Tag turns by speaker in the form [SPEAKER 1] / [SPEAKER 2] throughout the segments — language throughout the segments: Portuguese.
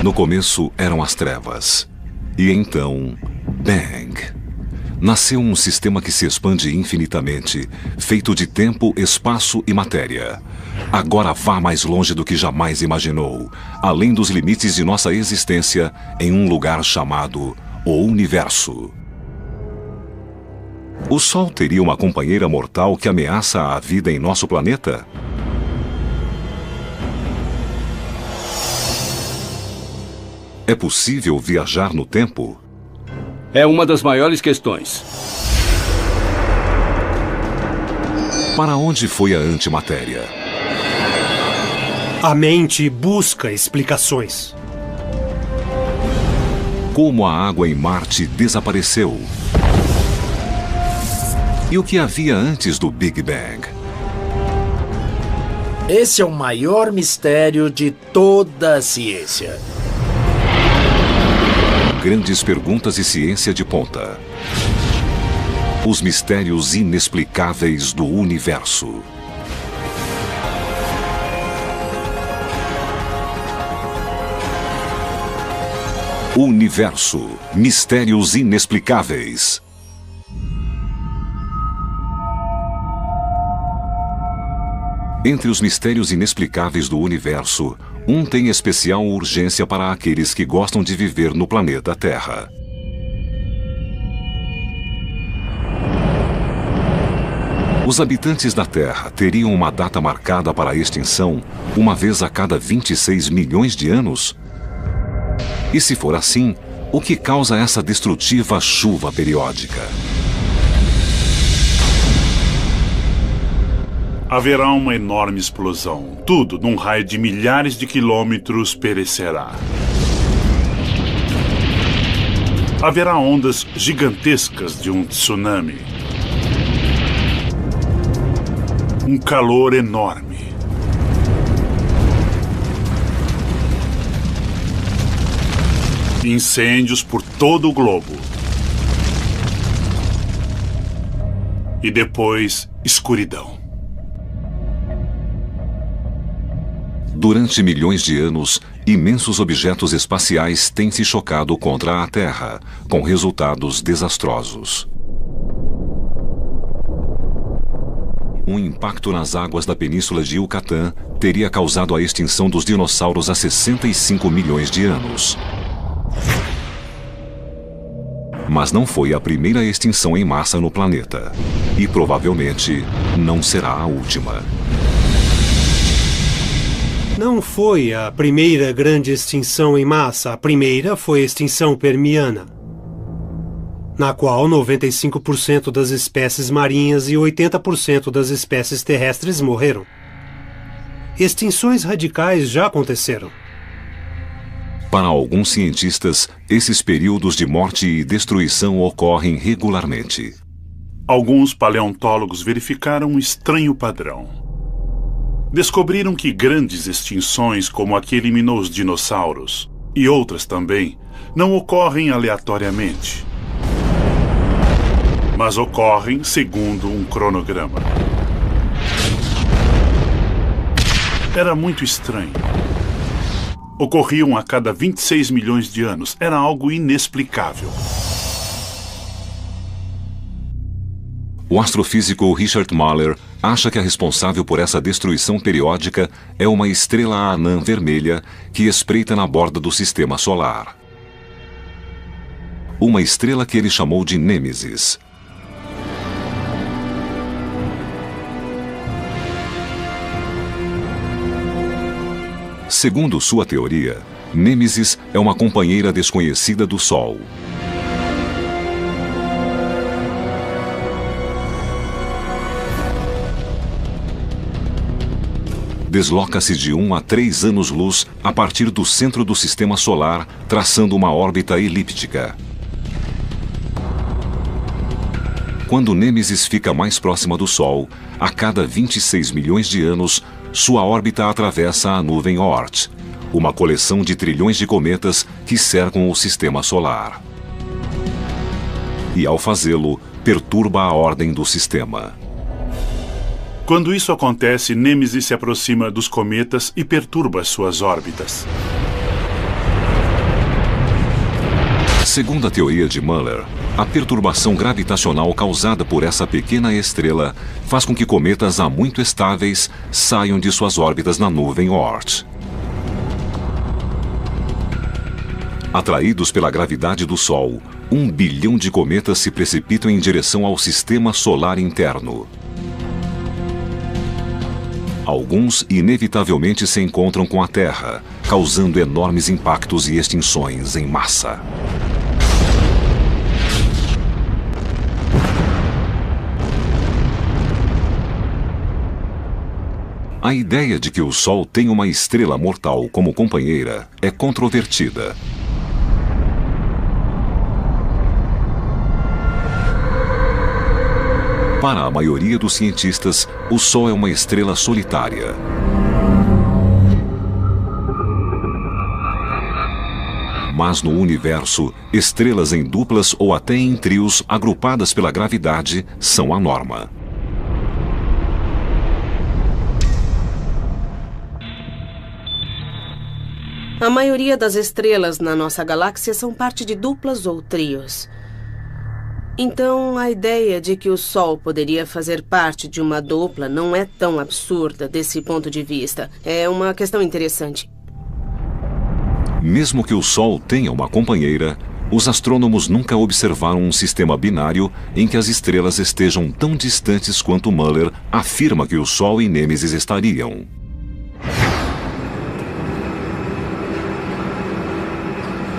[SPEAKER 1] No começo eram as trevas. E então, bang! Nasceu um sistema que se expande infinitamente, feito de tempo, espaço e matéria. Agora vá mais longe do que jamais imaginou, além dos limites de nossa existência, em um lugar chamado o Universo. O Sol teria uma companheira mortal que ameaça a vida em nosso planeta? É possível viajar no tempo?
[SPEAKER 2] É uma das maiores questões.
[SPEAKER 1] Para onde foi a antimatéria?
[SPEAKER 3] A mente busca explicações.
[SPEAKER 1] Como a água em Marte desapareceu? E o que havia antes do Big Bang?
[SPEAKER 4] Esse é o maior mistério de toda a ciência.
[SPEAKER 1] Grandes perguntas e ciência de ponta. Os mistérios inexplicáveis do universo. Universo. Mistérios inexplicáveis. Entre os mistérios inexplicáveis do universo, um tem especial urgência para aqueles que gostam de viver no planeta Terra. Os habitantes da Terra teriam uma data marcada para a extinção uma vez a cada 26 milhões de anos? E se for assim, o que causa essa destrutiva chuva periódica?
[SPEAKER 5] Haverá uma enorme explosão. Tudo, num raio de milhares de quilômetros, perecerá. Haverá ondas gigantescas de um tsunami. Um calor enorme. Incêndios por todo o globo. E depois, escuridão.
[SPEAKER 1] Durante milhões de anos, imensos objetos espaciais têm se chocado contra a Terra, com resultados desastrosos. Um impacto nas águas da península de Yucatán teria causado a extinção dos dinossauros há 65 milhões de anos. Mas não foi a primeira extinção em massa no planeta. E provavelmente não será a última.
[SPEAKER 3] Não foi a primeira grande extinção em massa. A primeira foi a extinção permiana, na qual 95% das espécies marinhas e 80% das espécies terrestres morreram. Extinções radicais já aconteceram.
[SPEAKER 1] Para alguns cientistas, esses períodos de morte e destruição ocorrem regularmente.
[SPEAKER 5] Alguns paleontólogos verificaram um estranho padrão. Descobriram que grandes extinções, como a que eliminou os dinossauros, e outras também, não ocorrem aleatoriamente, mas ocorrem segundo um cronograma. Era muito estranho. Ocorriam a cada 26 milhões de anos. Era algo inexplicável.
[SPEAKER 1] O astrofísico Richard Mahler acha que a responsável por essa destruição periódica é uma estrela anã vermelha que espreita na borda do sistema solar. Uma estrela que ele chamou de Nêmesis. Segundo sua teoria, Nêmesis é uma companheira desconhecida do Sol. Desloca-se de 1 a 3 anos-luz a partir do centro do sistema solar, traçando uma órbita elíptica. Quando Nêmesis fica mais próxima do Sol, a cada 26 milhões de anos, sua órbita atravessa a nuvem Oort, uma coleção de trilhões de cometas que cercam o sistema solar. E ao fazê-lo, perturba a ordem do sistema.
[SPEAKER 5] Quando isso acontece, Nêmesis se aproxima dos cometas e perturba suas órbitas.
[SPEAKER 1] Segundo a teoria de Muller, a perturbação gravitacional causada por essa pequena estrela faz com que cometas há muito estáveis saiam de suas órbitas na nuvem Oort. Atraídos pela gravidade do Sol, 1 bilhão de cometas se precipitam em direção ao sistema solar interno. Alguns inevitavelmente se encontram com a Terra, causando enormes impactos e extinções em massa. A ideia de que o Sol tem uma estrela mortal como companheira é controvertida. Para a maioria dos cientistas, o Sol é uma estrela solitária. Mas no universo, estrelas em duplas ou até em trios agrupadas pela gravidade são a norma.
[SPEAKER 6] A maioria das estrelas na nossa galáxia são parte de duplas ou trios. Então, a ideia de que o Sol poderia fazer parte de uma dupla não é tão absurda desse ponto de vista. É uma questão interessante.
[SPEAKER 1] Mesmo que o Sol tenha uma companheira, os astrônomos nunca observaram um sistema binário em que as estrelas estejam tão distantes quanto Muller afirma que o Sol e Nêmesis estariam.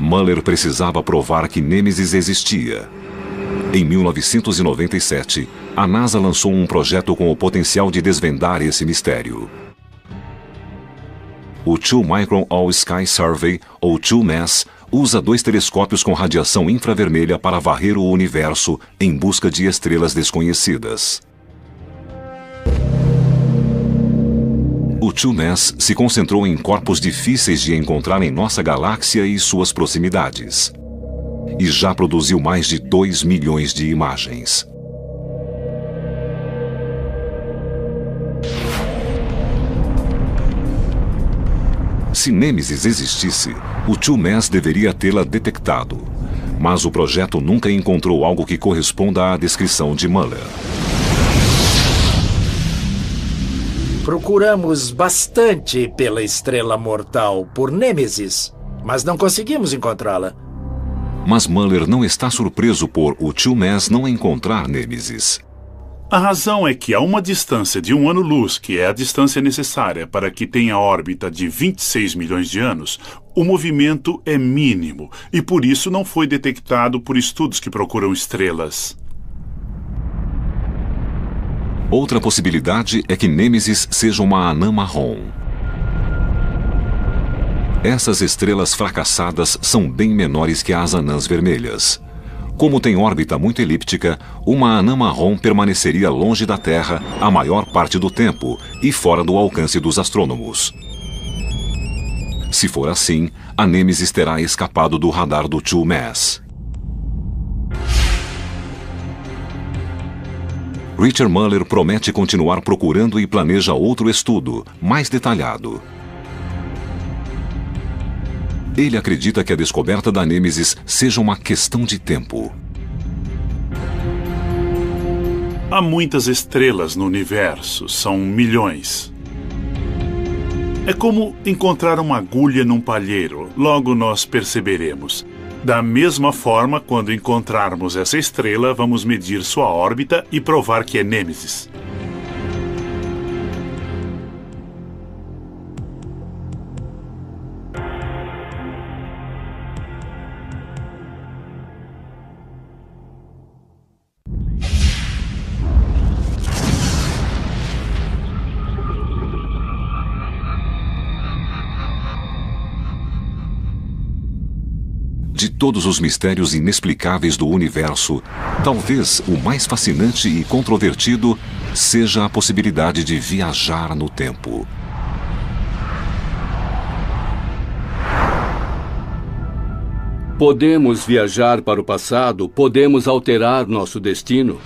[SPEAKER 1] Muller precisava provar que Nêmesis existia. Em 1997, a NASA lançou um projeto com o potencial de desvendar esse mistério. O Two Micron All-Sky Survey, ou TWO-MASS, usa 2 telescópios com radiação infravermelha para varrer o universo em busca de estrelas desconhecidas. O TWO-MASS se concentrou em corpos difíceis de encontrar em nossa galáxia e suas proximidades. E já produziu mais de 2 milhões de imagens. Se Nêmesis existisse, o TWO-MASS deveria tê-la detectado. Mas o projeto nunca encontrou algo que corresponda à descrição de Muller.
[SPEAKER 4] Procuramos bastante pela estrela mortal por Nêmesis, mas não conseguimos encontrá-la.
[SPEAKER 1] Mas Muller não está surpreso por o TWO-MASS não encontrar Nêmesis.
[SPEAKER 5] A razão é que a uma distância de 1 ano-luz, que é a distância necessária para que tenha órbita de 26 milhões de anos, o movimento é mínimo e por isso não foi detectado por estudos que procuram estrelas.
[SPEAKER 1] Outra possibilidade é que Nêmesis seja uma anã marrom. Essas estrelas fracassadas são bem menores que as anãs vermelhas. Como tem órbita muito elíptica, uma anã marrom permaneceria longe da Terra a maior parte do tempo e fora do alcance dos astrônomos. Se for assim, a Nêmesis terá escapado do radar do TWO-MASS. Richard Muller promete continuar procurando e planeja outro estudo, mais detalhado. Ele acredita que a descoberta da Nêmesis seja uma questão de tempo.
[SPEAKER 5] Há muitas estrelas no universo, são milhões. É como encontrar uma agulha num palheiro, logo nós perceberemos. Da mesma forma, quando encontrarmos essa estrela, vamos medir sua órbita e provar que é Nêmesis.
[SPEAKER 1] De todos os mistérios inexplicáveis do universo, talvez o mais fascinante e controvertido seja a possibilidade de viajar no tempo.
[SPEAKER 2] Podemos viajar para o passado, podemos alterar nosso destino.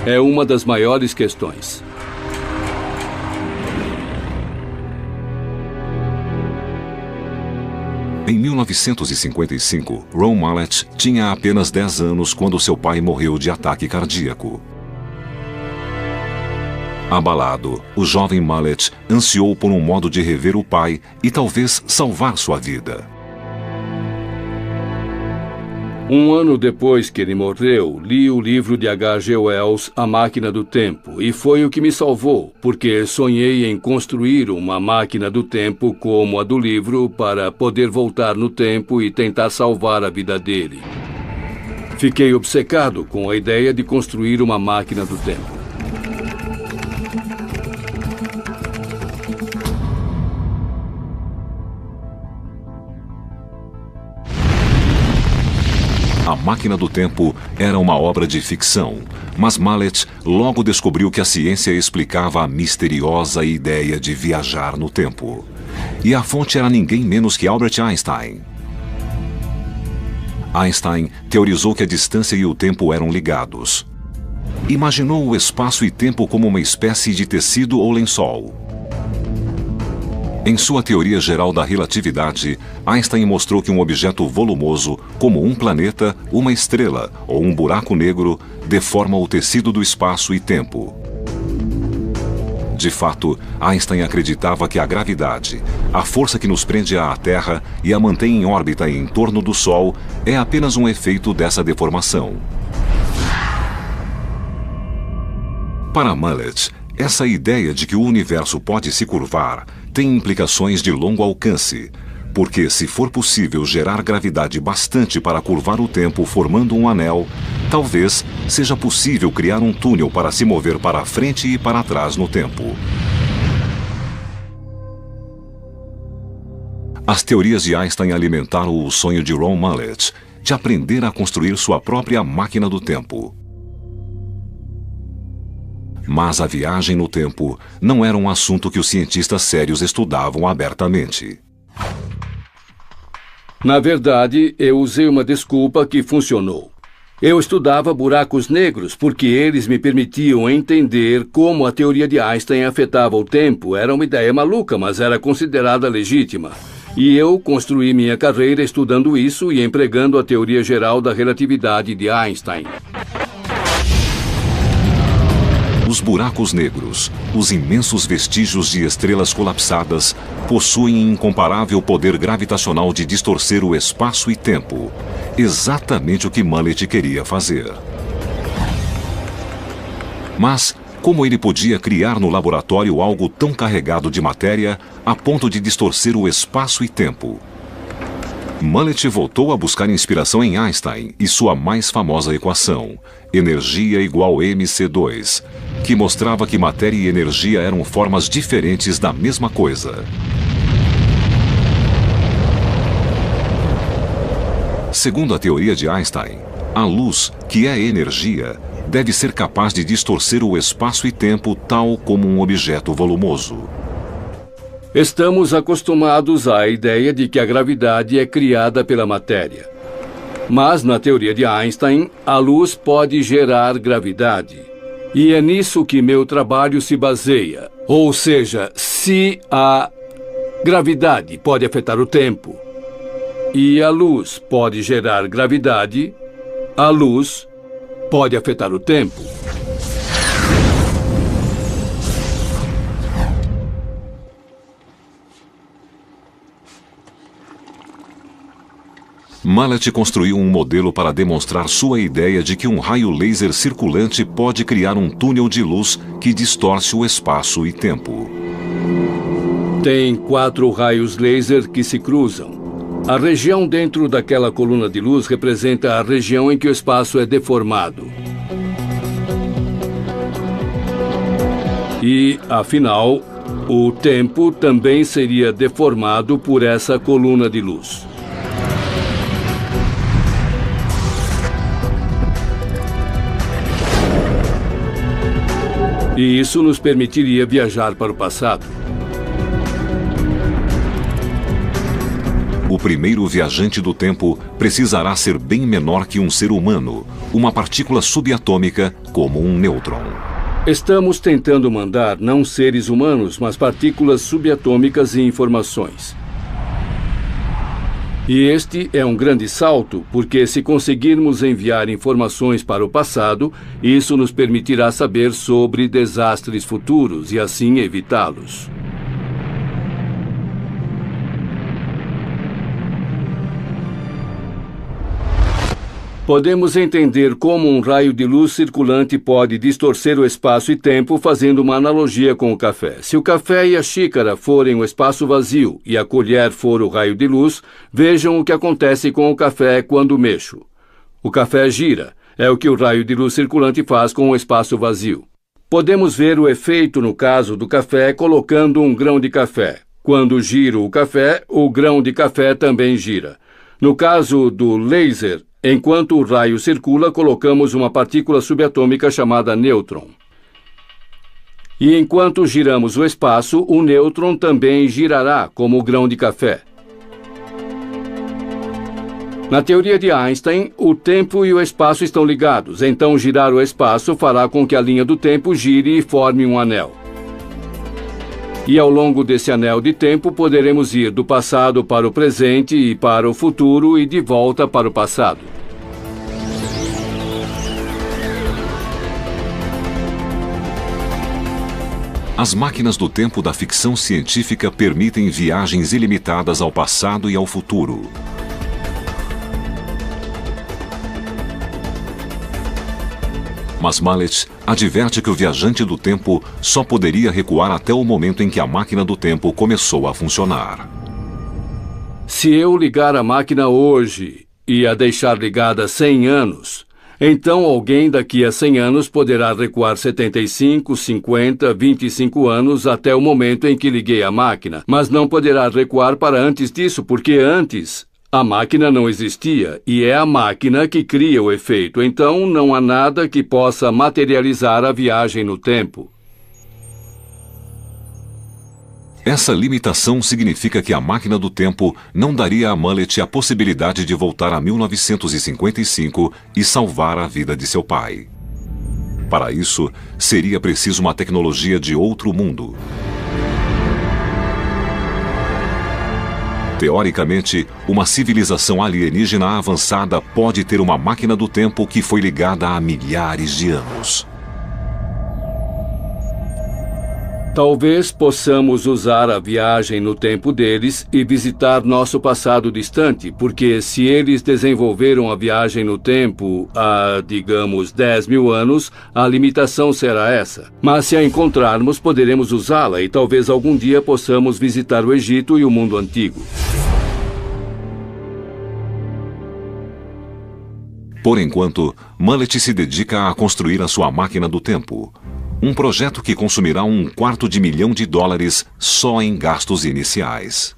[SPEAKER 2] É uma das maiores questões.
[SPEAKER 1] Em 1955, Ron Mallett tinha apenas 10 anos quando seu pai morreu de ataque cardíaco. Abalado, o jovem Mallett ansiou por um modo de rever o pai e talvez salvar sua vida.
[SPEAKER 2] Um ano depois que ele morreu, li o livro de H.G. Wells, A Máquina do Tempo, e foi o que me salvou, porque sonhei em construir uma máquina do tempo como a do livro para poder voltar no tempo e tentar salvar a vida dele. Fiquei obcecado com a ideia de construir uma máquina do tempo.
[SPEAKER 1] A Máquina do Tempo era uma obra de ficção, mas Mallett logo descobriu que a ciência explicava a misteriosa ideia de viajar no tempo. E a fonte era ninguém menos que Albert Einstein. Einstein teorizou que a distância e o tempo eram ligados. Imaginou o espaço e tempo como uma espécie de tecido ou lençol. Em sua teoria geral da relatividade, Einstein mostrou que um objeto volumoso, como um planeta, uma estrela ou um buraco negro, deforma o tecido do espaço e tempo. De fato, Einstein acreditava que a gravidade, a força que nos prende à Terra e a mantém em órbita em torno do Sol, é apenas um efeito dessa deformação. Para Mallett, essa ideia de que o universo pode se curvar tem implicações de longo alcance, porque se for possível gerar gravidade bastante para curvar o tempo formando um anel, talvez seja possível criar um túnel para se mover para frente e para trás no tempo. As teorias de Einstein alimentaram o sonho de Ron Mallett de aprender a construir sua própria máquina do tempo. Mas a viagem no tempo não era um assunto que os cientistas sérios estudavam abertamente.
[SPEAKER 2] Na verdade, eu usei uma desculpa que funcionou. Eu estudava buracos negros porque eles me permitiam entender como a teoria de Einstein afetava o tempo. Era uma ideia maluca, mas era considerada legítima. E eu construí minha carreira estudando isso e empregando a teoria geral da relatividade de Einstein.
[SPEAKER 1] Os buracos negros, os imensos vestígios de estrelas colapsadas, possuem incomparável poder gravitacional de distorcer o espaço e tempo. Exatamente o que Mallett queria fazer. Mas, como ele podia criar no laboratório algo tão carregado de matéria a ponto de distorcer o espaço e tempo? Mallett voltou a buscar inspiração em Einstein e sua mais famosa equação, energia igual mc2, que mostrava que matéria e energia eram formas diferentes da mesma coisa. Segundo a teoria de Einstein, a luz, que é energia, deve ser capaz de distorcer o espaço e tempo tal como um objeto volumoso.
[SPEAKER 2] Estamos acostumados à ideia de que a gravidade é criada pela matéria. Mas, na teoria de Einstein, a luz pode gerar gravidade. E é nisso que meu trabalho se baseia. Ou seja, se a gravidade pode afetar o tempo e a luz pode gerar gravidade, a luz pode afetar o tempo.
[SPEAKER 1] Mallett construiu um modelo para demonstrar sua ideia de que um raio laser circulante pode criar um túnel de luz que distorce o espaço e tempo.
[SPEAKER 2] Tem 4 raios laser que se cruzam. A região dentro daquela coluna de luz representa a região em que o espaço é deformado. E, afinal, o tempo também seria deformado por essa coluna de luz. E isso nos permitiria viajar para o passado.
[SPEAKER 1] O primeiro viajante do tempo precisará ser bem menor que um ser humano, uma partícula subatômica como um nêutron.
[SPEAKER 2] Estamos tentando mandar não seres humanos, mas partículas subatômicas e informações. E este é um grande salto, porque se conseguirmos enviar informações para o passado, isso nos permitirá saber sobre desastres futuros e assim evitá-los. Podemos entender como um raio de luz circulante pode distorcer o espaço e tempo fazendo uma analogia com o café. Se o café e a xícara forem o espaço vazio e a colher for o raio de luz, vejam o que acontece com o café quando mexo. O café gira. É o que o raio de luz circulante faz com o espaço vazio. Podemos ver o efeito no caso do café colocando um grão de café. Quando giro o grão de café também gira. No caso do laser, enquanto o raio circula, colocamos uma partícula subatômica chamada nêutron. E enquanto giramos o espaço, o nêutron também girará, como o grão de café. Na teoria de Einstein, o tempo e o espaço estão ligados, então girar o espaço fará com que a linha do tempo gire e forme um anel. E ao longo desse anel de tempo, poderemos ir do passado para o presente e para o futuro e de volta para o passado.
[SPEAKER 1] As máquinas do tempo da ficção científica permitem viagens ilimitadas ao passado e ao futuro. Mas Mallet adverte que o viajante do tempo só poderia recuar até o momento em que a máquina do tempo começou a funcionar.
[SPEAKER 2] Se eu ligar a máquina hoje e a deixar ligada 100 anos, então alguém daqui a 100 anos poderá recuar 75, 50, 25 anos até o momento em que liguei a máquina, mas não poderá recuar para antes disso, porque antes a máquina não existia e é a máquina que cria o efeito, então não há nada que possa materializar a viagem no tempo.
[SPEAKER 1] Essa limitação significa que a máquina do tempo não daria a Mallet a possibilidade de voltar a 1955 e salvar a vida de seu pai. Para isso, seria preciso uma tecnologia de outro mundo. Teoricamente, uma civilização alienígena avançada pode ter uma máquina do tempo que foi ligada há milhares de anos.
[SPEAKER 2] Talvez possamos usar a viagem no tempo deles e visitar nosso passado distante, porque se eles desenvolveram a viagem no tempo há, digamos, 10 mil anos, a limitação será essa. Mas se a encontrarmos, poderemos usá-la e talvez algum dia possamos visitar o Egito e o mundo antigo.
[SPEAKER 1] Por enquanto, Mallet se dedica a construir a sua máquina do tempo. Um projeto que consumirá $250 milhões só em gastos iniciais.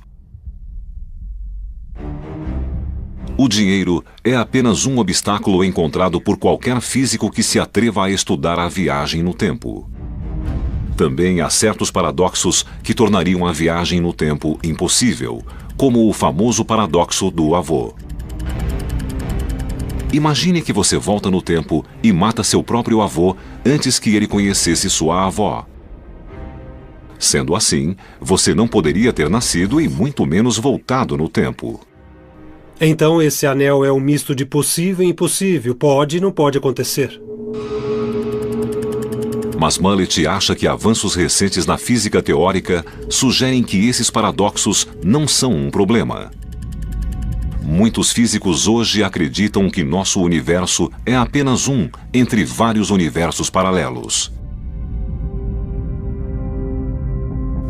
[SPEAKER 1] O dinheiro é apenas um obstáculo encontrado por qualquer físico que se atreva a estudar a viagem no tempo. Também há certos paradoxos que tornariam a viagem no tempo impossível, como o famoso paradoxo do avô. Imagine que você volta no tempo e mata seu próprio avô antes que ele conhecesse sua avó. Sendo assim, você não poderia ter nascido e muito menos voltado no tempo.
[SPEAKER 3] Então esse anel é um misto de possível e impossível. Pode e não pode acontecer.
[SPEAKER 1] Mas Mallet acha que avanços recentes na física teórica sugerem que esses paradoxos não são um problema. Muitos físicos hoje acreditam que nosso universo é apenas um entre vários universos paralelos.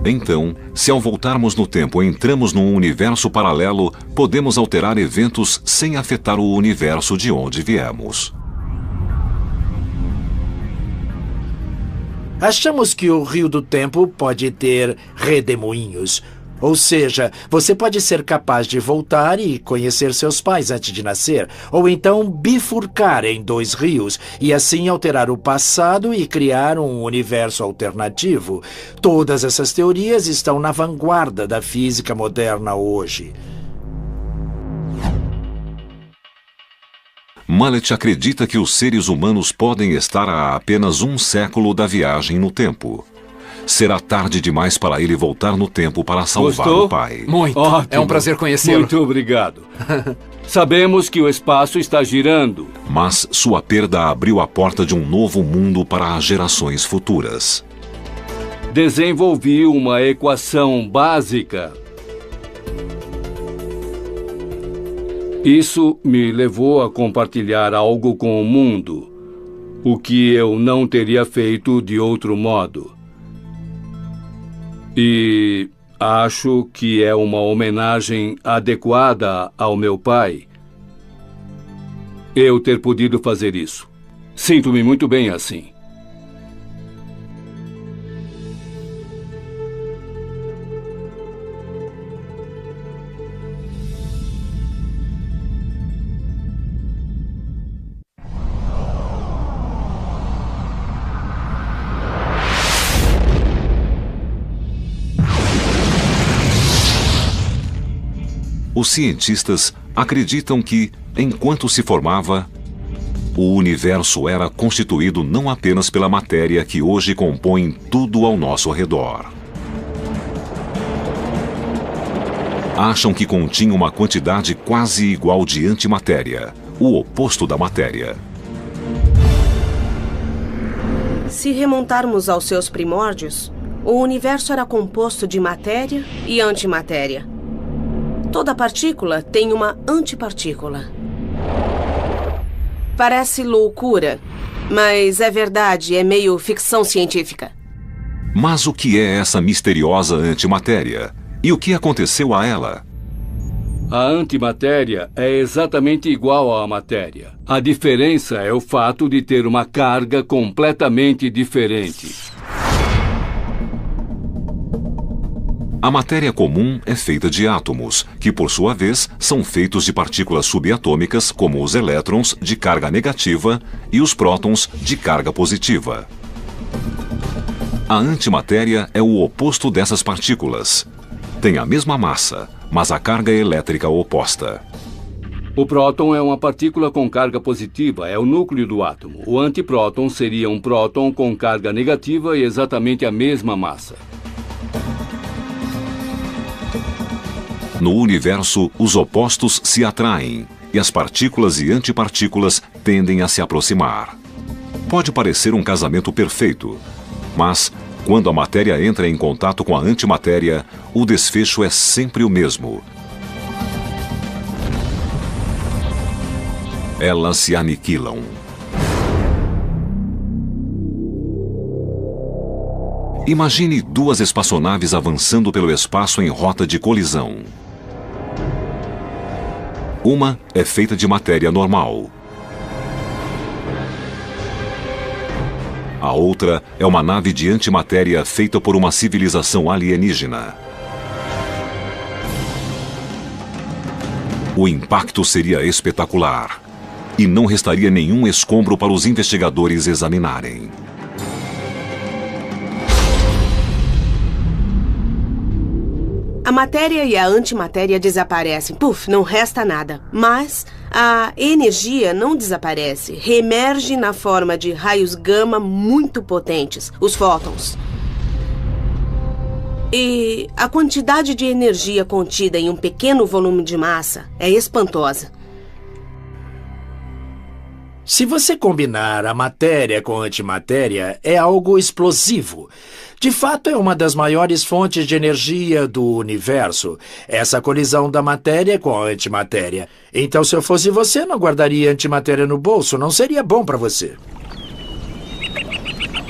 [SPEAKER 1] Então, se ao voltarmos no tempo entramos num universo paralelo, podemos alterar eventos sem afetar o universo de onde viemos.
[SPEAKER 4] Achamos que o Rio do Tempo pode ter redemoinhos. Ou seja, você pode ser capaz de voltar e conhecer seus pais antes de nascer, ou então bifurcar em 2 rios e assim alterar o passado e criar um universo alternativo. Todas essas teorias estão na vanguarda da física moderna hoje.
[SPEAKER 1] Mallet acredita que os seres humanos podem estar a apenas um século da viagem no tempo. será tarde demais para ele voltar no tempo para salvar
[SPEAKER 2] Gostou?
[SPEAKER 1] o pai.
[SPEAKER 7] Muito.
[SPEAKER 2] Ótimo.
[SPEAKER 7] É um prazer conhecê-lo.
[SPEAKER 2] Muito obrigado. Sabemos que o espaço está girando.
[SPEAKER 1] Mas sua perda abriu a porta de um novo mundo para as gerações futuras.
[SPEAKER 2] Desenvolvi uma equação básica. Isso me levou a compartilhar algo com o mundo, o que eu não teria feito de outro modo. E acho que é uma homenagem adequada ao meu pai eu ter podido fazer isso. Sinto-me muito bem assim.
[SPEAKER 1] Os cientistas acreditam que, enquanto se formava, o universo era constituído não apenas pela matéria que hoje compõe tudo ao nosso redor. Acham que continha uma quantidade quase igual de antimatéria, o oposto da matéria.
[SPEAKER 6] Se remontarmos aos seus primórdios, o universo era composto de matéria e antimatéria. Toda partícula tem uma antipartícula. Parece loucura, mas é verdade, é meio ficção científica.
[SPEAKER 1] Mas o que é essa misteriosa antimatéria? E o que aconteceu a ela?
[SPEAKER 2] A antimatéria é exatamente igual à matéria. A diferença é o fato de ter uma carga completamente diferente.
[SPEAKER 1] A matéria comum é feita de átomos, que por sua vez são feitos de partículas subatômicas como os elétrons de carga negativa e os prótons de carga positiva. A antimatéria é o oposto dessas partículas. Tem a mesma massa, mas a carga elétrica oposta.
[SPEAKER 2] O próton é uma partícula com carga positiva, é o núcleo do átomo. O antipróton seria um próton com carga negativa e exatamente a mesma massa.
[SPEAKER 1] No universo, os opostos se atraem e as partículas e antipartículas tendem a se aproximar. Pode parecer um casamento perfeito, mas quando a matéria entra em contato com a antimatéria, o desfecho é sempre o mesmo. Elas se aniquilam. Imagine duas espaçonaves avançando pelo espaço em rota de colisão. Uma é feita de matéria normal. A outra é uma nave de antimatéria feita por uma civilização alienígena. O impacto seria espetacular e não restaria nenhum escombro para os investigadores examinarem.
[SPEAKER 6] A matéria e a antimatéria desaparecem. Puf, não resta nada. Mas a energia não desaparece. Reemerge na forma de raios gama muito potentes, os fótons. E a quantidade de energia contida em um pequeno volume de massa é espantosa.
[SPEAKER 4] Se você combinar a matéria com a antimatéria, é algo explosivo. De fato, é uma das maiores fontes de energia do universo, essa colisão da matéria com a antimatéria. Então, se eu fosse você, não guardaria antimatéria no bolso, não seria bom para você.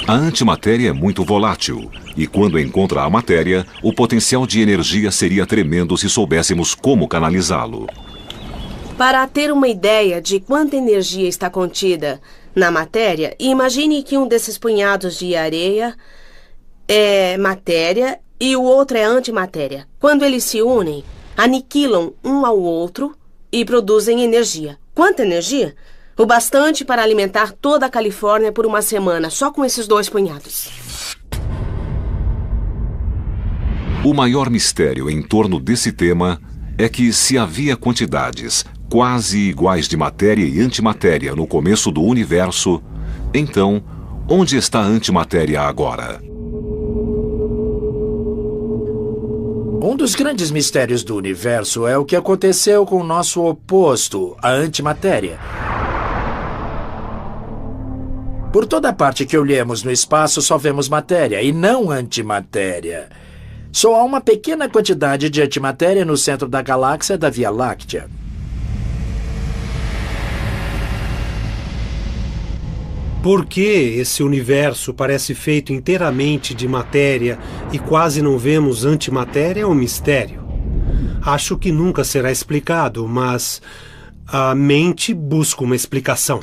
[SPEAKER 1] A antimatéria é muito volátil, e quando encontra a matéria, o potencial de energia seria tremendo se soubéssemos como canalizá-lo.
[SPEAKER 6] Para ter uma ideia de quanta energia está contida na matéria, imagine que um desses punhados de areia é matéria e o outro é antimatéria. Quando eles se unem, aniquilam um ao outro e produzem energia. Quanta energia? O bastante para alimentar toda a Califórnia por uma semana, só com esses dois punhados.
[SPEAKER 1] O maior mistério em torno desse tema é que se havia quantidades quase iguais de matéria e antimatéria no começo do universo, então, onde está a antimatéria agora?
[SPEAKER 4] Um dos grandes mistérios do universo é o que aconteceu com o nosso oposto, a antimatéria. Por toda parte que olhemos no espaço, só vemos matéria e não antimatéria. Só há uma pequena quantidade de antimatéria no centro da galáxia da Via Láctea.
[SPEAKER 3] Por que esse universo parece feito inteiramente de matéria e quase não vemos antimatéria é um mistério. Acho que nunca será explicado, mas a mente busca uma explicação.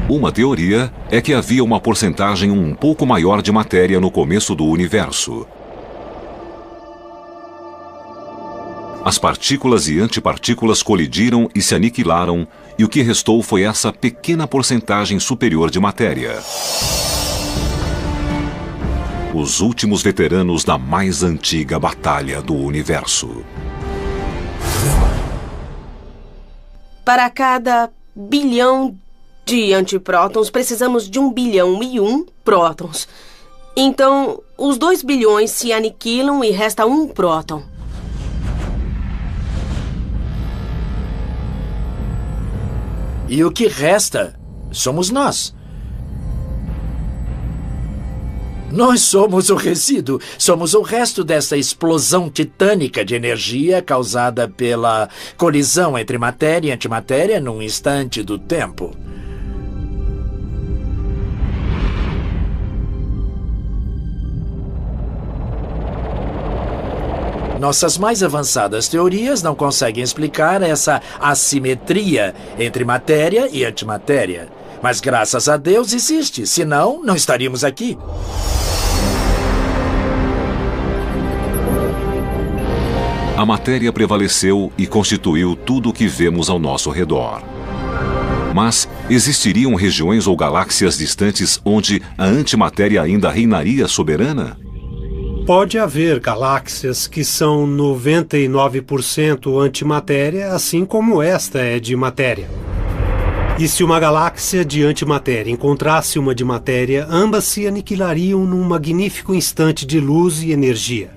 [SPEAKER 1] Uma teoria é que havia uma porcentagem um pouco maior de matéria no começo do universo. As partículas e antipartículas colidiram e se aniquilaram, e o que restou foi essa pequena porcentagem superior de matéria. Os últimos veteranos da mais antiga batalha do universo.
[SPEAKER 6] Para cada bilhão de antiprótons, precisamos de 1 bilhão e 1 prótons. Então, os 2 bilhões se aniquilam e resta 1 próton.
[SPEAKER 4] E o que resta somos nós. Nós somos o resíduo, somos o resto dessa explosão titânica de energia causada pela colisão entre matéria e antimatéria num instante do tempo. Nossas mais avançadas teorias não conseguem explicar essa assimetria entre matéria e antimatéria. Mas graças a Deus existe, senão não estaríamos aqui.
[SPEAKER 1] A matéria prevaleceu e constituiu tudo o que vemos ao nosso redor. Mas existiriam regiões ou galáxias distantes onde a antimatéria ainda reinaria soberana?
[SPEAKER 3] Pode haver galáxias que são 99% antimatéria, assim como esta é de matéria. E se uma galáxia de antimatéria encontrasse uma de matéria, ambas se aniquilariam num magnífico instante de luz e energia.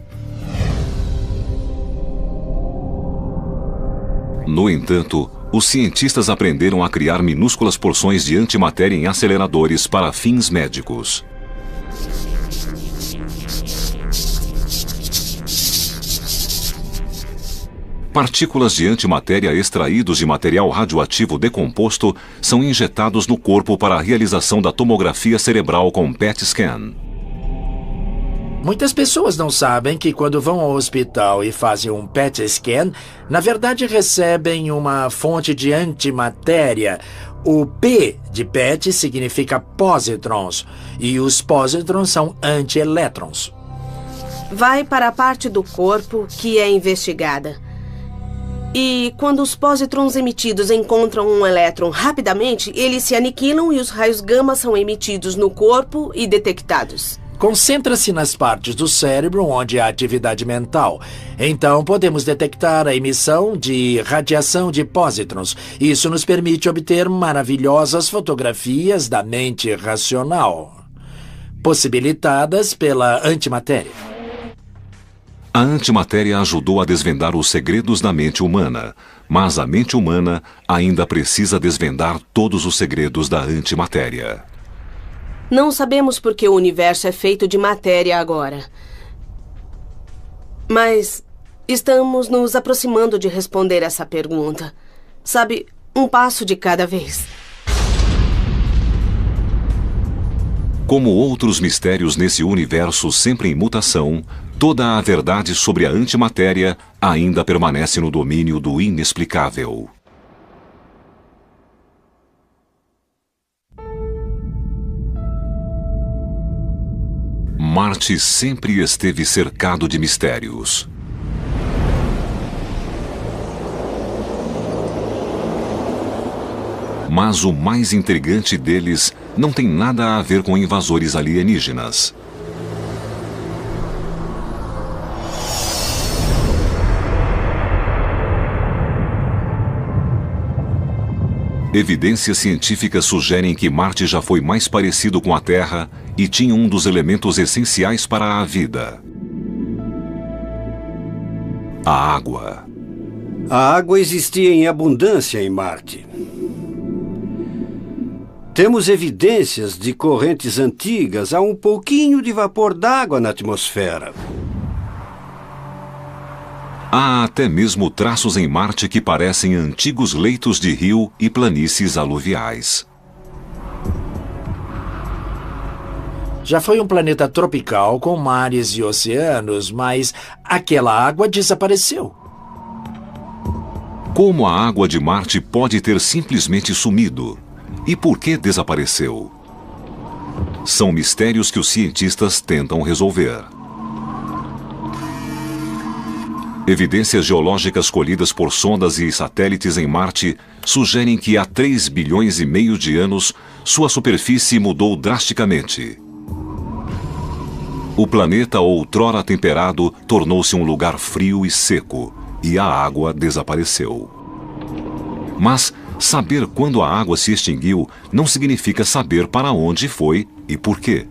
[SPEAKER 1] No entanto, os cientistas aprenderam a criar minúsculas porções de antimatéria em aceleradores para fins médicos. Partículas de antimatéria extraídos de material radioativo decomposto são injetados no corpo para a realização da tomografia cerebral com PET scan.
[SPEAKER 4] Muitas pessoas não sabem que quando vão ao hospital e fazem um PET scan, na verdade recebem uma fonte de antimatéria. O P de PET significa pósitrons e os pósitrons são antielétrons.
[SPEAKER 6] Vai para a parte do corpo que é investigada. E quando os pósitrons emitidos encontram um elétron rapidamente, eles se aniquilam e os raios gama são emitidos no corpo e detectados.
[SPEAKER 4] Concentra-se nas partes do cérebro onde há atividade mental. Então, podemos detectar a emissão de radiação de pósitrons. Isso nos permite obter maravilhosas fotografias da mente racional, possibilitadas pela antimatéria.
[SPEAKER 1] A antimatéria ajudou a desvendar os segredos da mente humana, mas a mente humana ainda precisa desvendar todos os segredos da antimatéria.
[SPEAKER 6] Não sabemos por que o universo é feito de matéria agora. Mas estamos nos aproximando de responder essa pergunta. Sabe, um passo de cada vez.
[SPEAKER 1] Como outros mistérios nesse universo sempre em mutação, toda a verdade sobre a antimatéria ainda permanece no domínio do inexplicável. Marte sempre esteve cercado de mistérios. Mas o mais intrigante deles não tem nada a ver com invasores alienígenas. Evidências científicas sugerem que Marte já foi mais parecido com a Terra e tinha um dos elementos essenciais para a vida: a água.
[SPEAKER 7] A água existia em abundância em Marte. Temos evidências de correntes antigas a um pouquinho de vapor d'água na atmosfera.
[SPEAKER 1] Há até mesmo traços em Marte que parecem antigos leitos de rio e planícies aluviais.
[SPEAKER 4] Já foi um planeta tropical com mares e oceanos, mas aquela água desapareceu.
[SPEAKER 1] Como a água de Marte pode ter simplesmente sumido? E por que desapareceu? São mistérios que os cientistas tentam resolver. Evidências geológicas colhidas por sondas e satélites em Marte sugerem que há 3 bilhões e meio de anos sua superfície mudou drasticamente. O planeta, outrora temperado, tornou-se um lugar frio e seco, e a água desapareceu. Mas saber quando a água se extinguiu não significa saber para onde foi e por quê.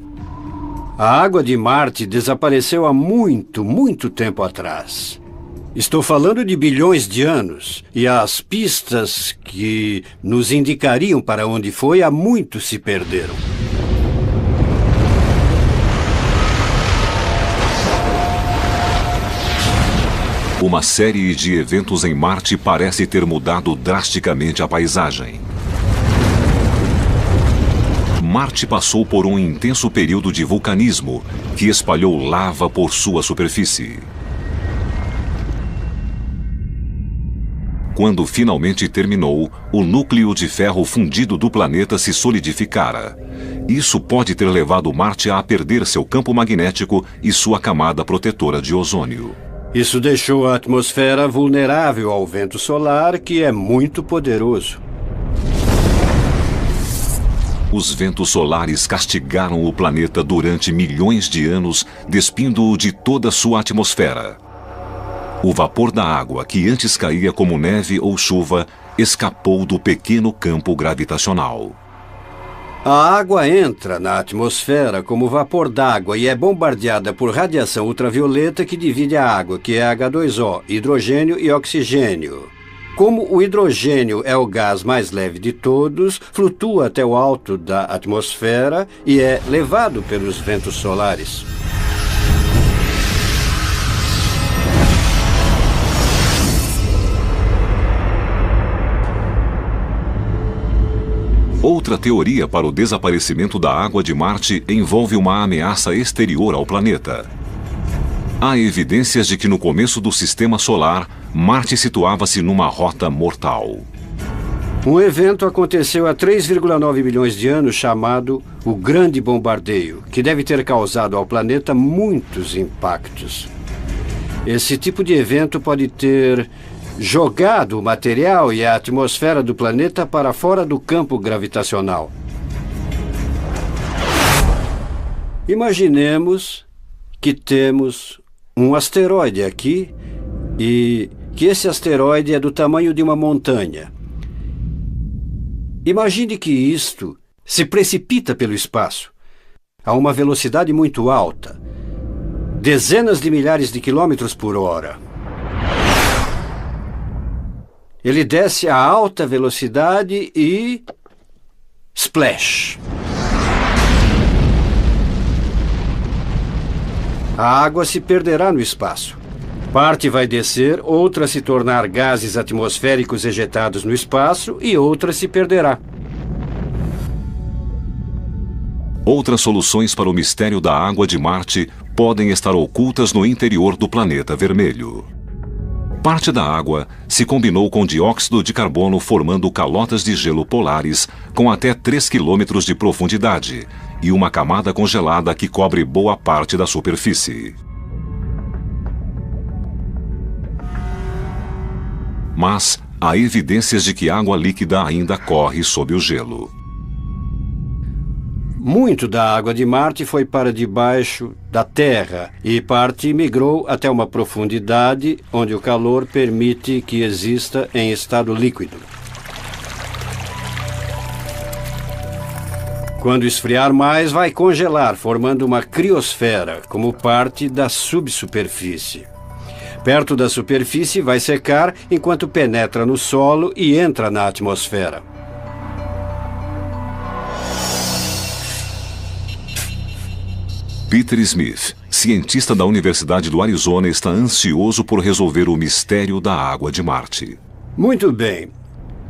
[SPEAKER 7] A água de Marte desapareceu há muito, muito tempo atrás. Estou falando de bilhões de anos, e as pistas que nos indicariam para onde foi há muito se perderam.
[SPEAKER 1] Uma série de eventos em Marte parece ter mudado drasticamente a paisagem. Marte passou por um intenso período de vulcanismo que espalhou lava por sua superfície. Quando finalmente terminou, o núcleo de ferro fundido do planeta se solidificara. Isso pode ter levado Marte a perder seu campo magnético e sua camada protetora de ozônio.
[SPEAKER 7] Isso deixou a atmosfera vulnerável ao vento solar, que é muito poderoso.
[SPEAKER 1] Os ventos solares castigaram o planeta durante milhões de anos, despindo-o de toda sua atmosfera. O vapor da água, que antes caía como neve ou chuva, escapou do pequeno campo gravitacional.
[SPEAKER 7] A água entra na atmosfera como vapor d'água e é bombardeada por radiação ultravioleta que divide a água, que é H2O, hidrogênio e oxigênio. Como o hidrogênio é o gás mais leve de todos, flutua até o alto da atmosfera e é levado pelos ventos solares.
[SPEAKER 1] Outra teoria para o desaparecimento da água de Marte envolve uma ameaça exterior ao planeta. Há evidências de que no começo do sistema solar, Marte situava-se numa rota mortal.
[SPEAKER 7] Um evento aconteceu há 3,9 bilhões de anos chamado o Grande Bombardeio, que deve ter causado ao planeta muitos impactos. Esse tipo de evento pode ter jogado o material e a atmosfera do planeta para fora do campo gravitacional. Imaginemos que temos um asteroide aqui e que esse asteroide é do tamanho de uma montanha. Imagine que isto se precipita pelo espaço a uma velocidade muito alta, dezenas de milhares de quilômetros por hora. Ele desce a alta velocidade e... splash! A água se perderá no espaço. Parte vai descer, outra se tornar gases atmosféricos ejetados no espaço e outra se perderá.
[SPEAKER 1] Outras soluções para o mistério da água de Marte podem estar ocultas no interior do planeta vermelho. Parte da água se combinou com dióxido de carbono, formando calotas de gelo polares com até 3 quilômetros de profundidade e uma camada congelada que cobre boa parte da superfície. Mas há evidências de que água líquida ainda corre sob o gelo.
[SPEAKER 7] Muito da água de Marte foi para debaixo da Terra e parte migrou até uma profundidade onde o calor permite que exista em estado líquido. Quando esfriar mais, vai congelar, formando uma criosfera, como parte da subsuperfície. Perto da superfície, vai secar enquanto penetra no solo e entra na atmosfera.
[SPEAKER 1] Peter Smith, cientista da Universidade do Arizona, está ansioso por resolver o mistério da água de Marte.
[SPEAKER 7] Muito bem.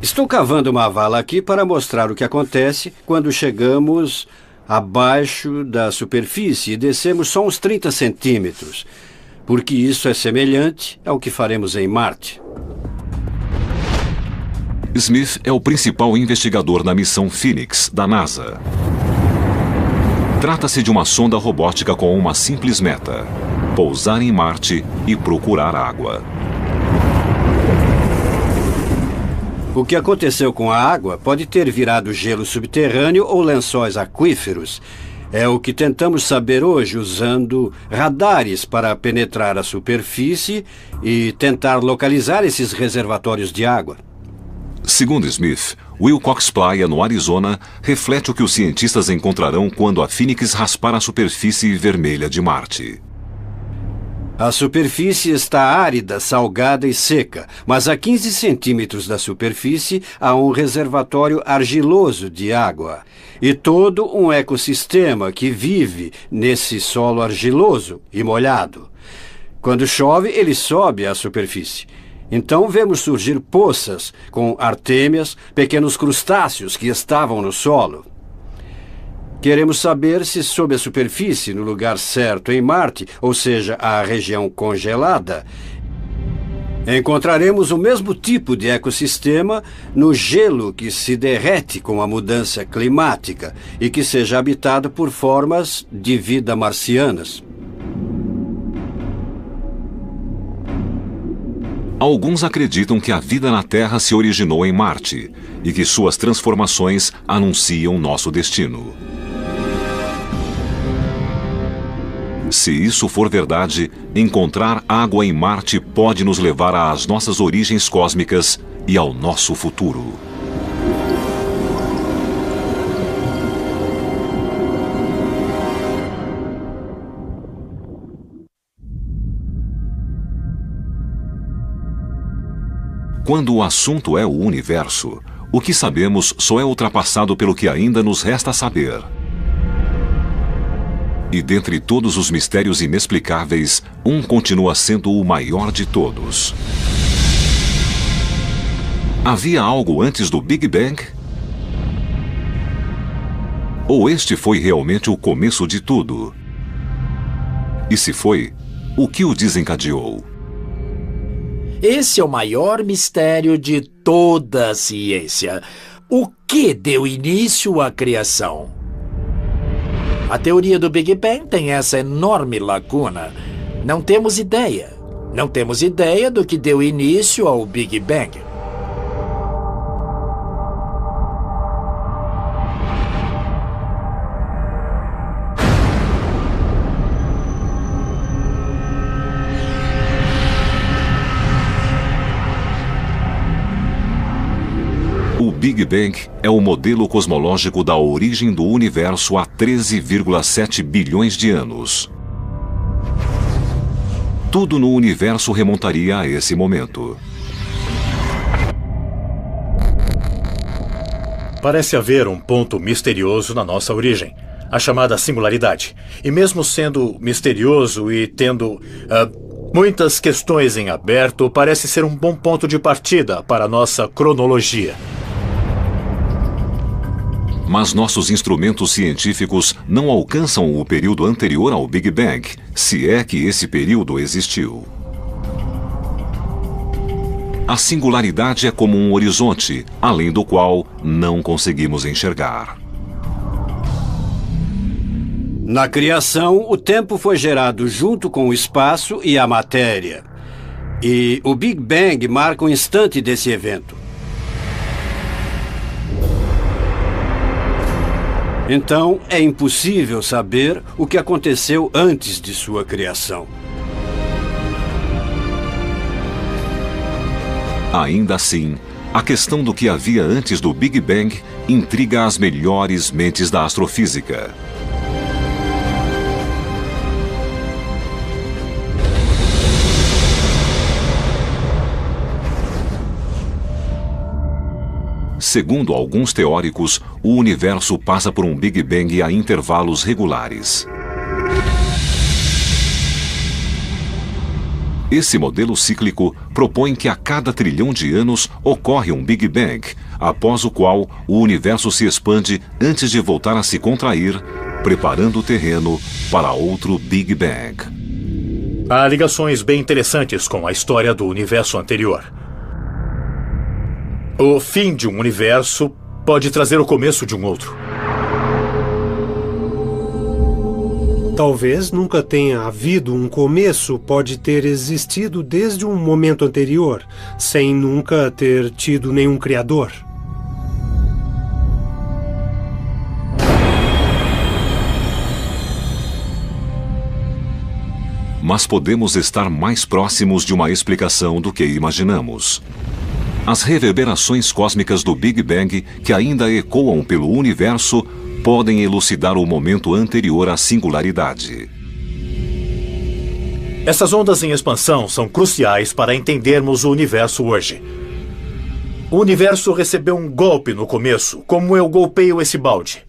[SPEAKER 7] Estou cavando uma vala aqui para mostrar o que acontece quando chegamos abaixo da superfície e descemos só uns 30 centímetros, porque isso é semelhante ao que faremos em Marte.
[SPEAKER 1] Smith é o principal investigador da missão Phoenix, da NASA. Trata-se de uma sonda robótica com uma simples meta: pousar em Marte e procurar água.
[SPEAKER 7] O que aconteceu com a água pode ter virado gelo subterrâneo ou lençóis aquíferos. É o que tentamos saber hoje usando radares para penetrar a superfície e tentar localizar esses reservatórios de água.
[SPEAKER 1] Segundo Smith, Wilcox Playa, no Arizona, reflete o que os cientistas encontrarão quando a Phoenix raspar a superfície vermelha de Marte.
[SPEAKER 7] A superfície está árida, salgada e seca, mas a 15 centímetros da superfície há um reservatório argiloso de água e todo um ecossistema que vive nesse solo argiloso e molhado. Quando chove, ele sobe à superfície. Então vemos surgir poças com artêmias, pequenos crustáceos que estavam no solo. Queremos saber se sob a superfície, no lugar certo em Marte, ou seja, a região congelada, encontraremos o mesmo tipo de ecossistema no gelo que se derrete com a mudança climática e que seja habitado por formas de vida marcianas.
[SPEAKER 1] Alguns acreditam que a vida na Terra se originou em Marte e que suas transformações anunciam nosso destino. Se isso for verdade, encontrar água em Marte pode nos levar às nossas origens cósmicas e ao nosso futuro. Quando o assunto é o universo, o que sabemos só é ultrapassado pelo que ainda nos resta saber. E dentre todos os mistérios inexplicáveis, um continua sendo o maior de todos. Havia algo antes do Big Bang? Ou este foi realmente o começo de tudo? E se foi, o que o desencadeou?
[SPEAKER 4] Esse é o maior mistério de toda a ciência. O que deu início à criação? A teoria do Big Bang tem essa enorme lacuna. Não temos ideia. Não temos ideia do que deu início ao Big Bang.
[SPEAKER 1] O Big Bang é o modelo cosmológico da origem do universo há 13,7 bilhões de anos. Tudo no universo remontaria a esse momento.
[SPEAKER 8] Parece haver um ponto misterioso na nossa origem, a chamada singularidade. E mesmo sendo misterioso e tendo muitas questões em aberto, parece ser um bom ponto de partida para a nossa cronologia.
[SPEAKER 1] Mas nossos instrumentos científicos não alcançam o período anterior ao Big Bang, se é que esse período existiu. A singularidade é como um horizonte, além do qual não conseguimos enxergar.
[SPEAKER 7] Na criação, o tempo foi gerado junto com o espaço e a matéria. E o Big Bang marca o instante desse evento. Então, é impossível saber o que aconteceu antes de sua criação.
[SPEAKER 1] Ainda assim, A questão do que havia antes do Big Bang intriga as melhores mentes da astrofísica. Segundo alguns teóricos, o universo passa por um Big Bang a intervalos regulares. Esse modelo cíclico propõe que a cada trilhão de anos ocorre um Big Bang, após o qual o universo se expande antes de voltar a se contrair, preparando o terreno para outro Big Bang.
[SPEAKER 8] Há ligações bem interessantes com a história do universo anterior. O fim de um universo pode trazer o começo de um outro.
[SPEAKER 3] Talvez nunca tenha havido um começo, pode ter existido desde um momento anterior, sem nunca ter tido nenhum criador.
[SPEAKER 1] Mas podemos estar mais próximos de uma explicação do que imaginamos. As reverberações cósmicas do Big Bang, que ainda ecoam pelo universo, podem elucidar o momento anterior à singularidade.
[SPEAKER 8] Essas ondas em expansão são cruciais para entendermos o universo hoje. O universo recebeu um golpe no começo, como eu golpeio esse balde.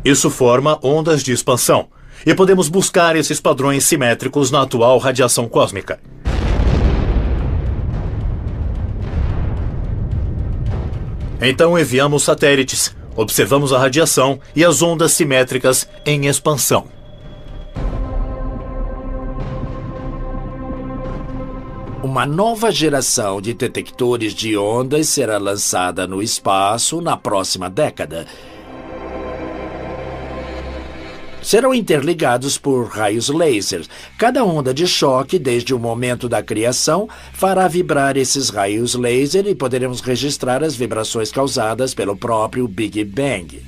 [SPEAKER 8] Isso forma ondas de expansão, e podemos buscar esses padrões simétricos na atual radiação cósmica. Então enviamos satélites, observamos a radiação e as ondas simétricas em expansão.
[SPEAKER 4] Uma nova geração de detectores de ondas será lançada no espaço na próxima década. Serão interligados por raios laser. Cada onda de choque, desde o momento da criação, fará vibrar esses raios laser e poderemos registrar as vibrações causadas pelo próprio Big Bang.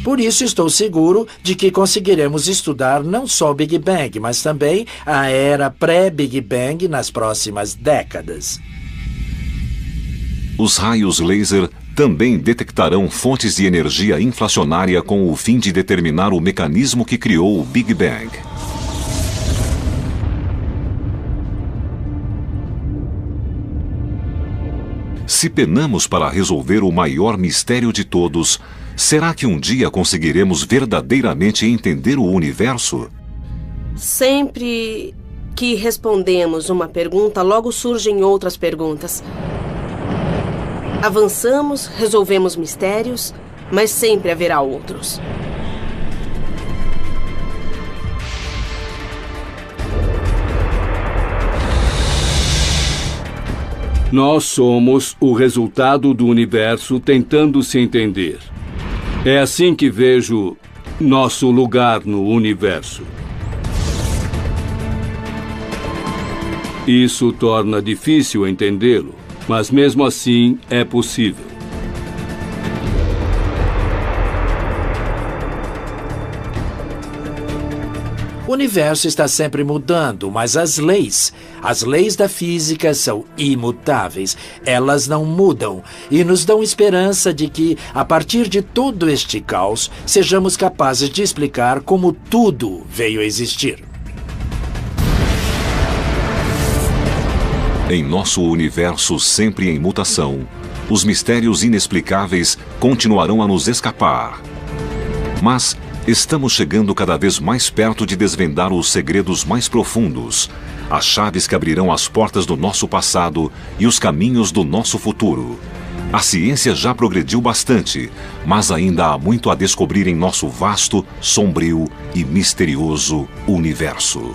[SPEAKER 4] Por isso, estou seguro de que conseguiremos estudar não só o Big Bang, mas também a era pré-Big Bang nas próximas décadas.
[SPEAKER 1] Os raios laser também detectarão fontes de energia inflacionária com o fim de determinar o mecanismo que criou o Big Bang. Se penamos para resolver o maior mistério de todos, será que um dia conseguiremos verdadeiramente entender o universo?
[SPEAKER 6] Sempre que respondemos uma pergunta, logo surgem outras perguntas. Avançamos, resolvemos mistérios, mas sempre haverá outros.
[SPEAKER 2] Nós somos o resultado do universo tentando se entender. É assim que vejo nosso lugar no universo. Isso torna difícil entendê-lo, mas mesmo assim é possível.
[SPEAKER 4] O universo está sempre mudando, mas as leis da física são imutáveis. Elas não mudam e nos dão esperança de que, a partir de todo este caos, sejamos capazes de explicar como tudo veio a existir.
[SPEAKER 1] Em nosso universo sempre em mutação, os mistérios inexplicáveis continuarão a nos escapar. Mas estamos chegando cada vez mais perto de desvendar os segredos mais profundos, as chaves que abrirão as portas do nosso passado e os caminhos do nosso futuro. A ciência já progrediu bastante, mas ainda há muito a descobrir em nosso vasto, sombrio e misterioso universo.